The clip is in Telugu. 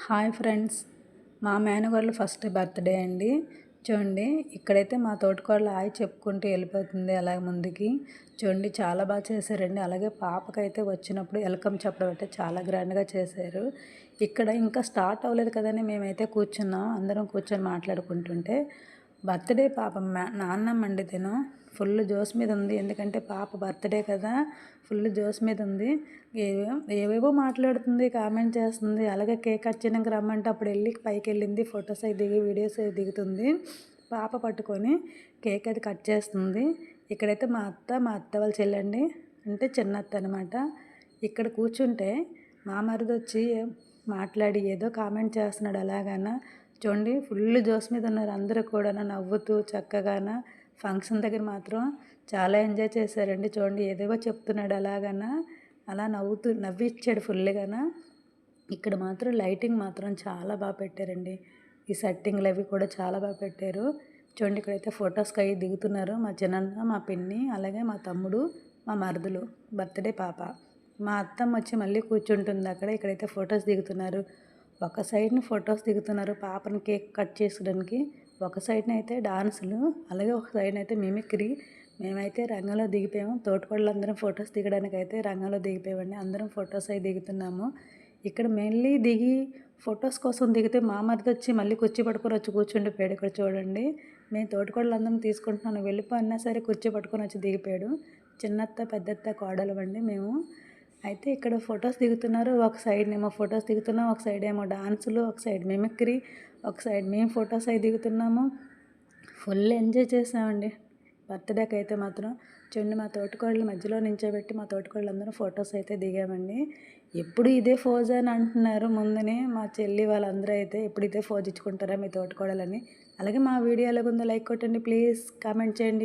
హాయ్ ఫ్రెండ్స్, మా మేనగోడలు ఫస్ట్ బర్త్డే అండి. చూడండి, ఇక్కడైతే మా తోటికోడలు హాయ్ చెప్పుకుంటూ వెళ్ళిపోతుంది అలాగే ముందుకి. చూడండి, చాలా బాగా చేశారండి. అలాగే పాపకైతే వచ్చినప్పుడు వెల్కమ్ చెప్పడం అయితే చాలా గ్రాండ్గా చేశారు. ఇక్కడ ఇంకా స్టార్ట్ అవ్వలేదు కదని మేమైతే కూర్చున్నాం, అందరం కూర్చొని మాట్లాడుకుంటుంటే బర్త్డే పాప నాన్నమ్మ అండి తిను ఫుల్ జోస్ మీద ఉంది. ఎందుకంటే పాప బర్త్డే కదా, ఫుల్ జోస్ మీద ఉంది. ఏవేవో మాట్లాడుతుంది, కామెంట్ చేస్తుంది. అలాగే కేక్ కట్ చేయడానికి రమ్మంటే అప్పుడు వెళ్ళి పైకి వెళ్ళింది, ఫొటోస్ అవి దిగి వీడియోస్ అవి దిగుతుంది. పాప పట్టుకొని కేక్ అది కట్ చేస్తుంది. ఇక్కడైతే మా అత్త వాళ్ళ చెల్లండి, అంటే చిన్న అత్త అనమాట. ఇక్కడ కూర్చుంటే మా మరిది వచ్చి మాట్లాడి ఏదో కామెంట్ చేస్తున్నాడు అలాగన. చూడండి, ఫుల్ జోస్ మీద ఉన్నారు అందరూ కూడా, నవ్వుతూ చక్కగాన. ఫంక్షన్ దగ్గర మాత్రం చాలా ఎంజాయ్ చేశారండి. చూడండి, ఏదేవో చెప్తున్నాడు అలాగన, అలా నవ్విచ్చాడు ఫుల్గాన. ఇక్కడ మాత్రం లైటింగ్ మాత్రం చాలా బాగా పెట్టారండి. ఈ సెట్టింగ్లు అవి కూడా చాలా బాగా పెట్టారు. చూడండి, ఇక్కడైతే ఫొటోస్కి అవి దిగుతున్నారు మా చిన్నన్న, మా పిన్ని, అలాగే మా తమ్ముడు, మా మరుదులు, బర్త్డే పాప. మా అత్తమ్మ వచ్చి మళ్ళీ కూర్చుంటుంది అక్కడ. ఇక్కడైతే ఫొటోస్ దిగుతున్నారు. ఒక సైడ్ని ఫొటోస్ దిగుతున్నారు పాపని కేక్ కట్ చేసుకోవడానికి, ఒక సైడ్ని అయితే డాన్సులు, అలాగే ఒక సైడ్ని అయితే మిమిక్రీ. మేమైతే రంగంలో దిగిపోయాము. తోటికోళ్ళందరం ఫొటోస్ దిగడానికి అయితే రంగంలో దిగిపోయామండి. అందరం ఫొటోస్ అవి దిగుతున్నాము. ఇక్కడ మెయిన్లీ దిగి ఫొటోస్ కోసం దిగితే మా మరిది వచ్చి మళ్ళీ కుర్చీ పట్టుకొని వచ్చి కూర్చుండిపోయాడు. ఇక్కడ చూడండి, మేము తోటికోళ్ళందరం తీసుకుంటున్నాను, వెళ్ళిపోయినా సరే కుర్చీ పట్టుకొని వచ్చి దిగిపోయాడు. చిన్నత్త పెద్దత్త కోడలు అండి మేము. అయితే ఇక్కడ ఫొటోస్ దిగుతున్నారు. ఒక సైడ్నేమో ఫొటోస్ దిగుతున్నాం, ఒక సైడ్ ఏమో డాన్సులు, ఒక సైడ్ మిమిక్రీ, ఒక సైడ్ మేము ఫొటోస్ అవి దిగుతున్నాము. ఫుల్ ఎంజాయ్ చేసామండి బర్త్డేకి అయితే మాత్రం. చూడండి, మా తోటికోడలు మధ్యలో నించోబెట్టి మా తోటికోడలు అందరం ఫొటోస్ అయితే దిగామండి. ఎప్పుడు ఇదే ఫోజ్ అని అంటున్నారు ముందునే మా చెల్లి వాళ్ళందరూ అయితే, ఎప్పుడు ఇదే ఫోజ్ ఇచ్చుకుంటారా మీ తోటికోడలని. అలాగే మా వీడియో ఎలాగుందో లైక్ కొట్టండి ప్లీజ్, కామెంట్ చేయండి.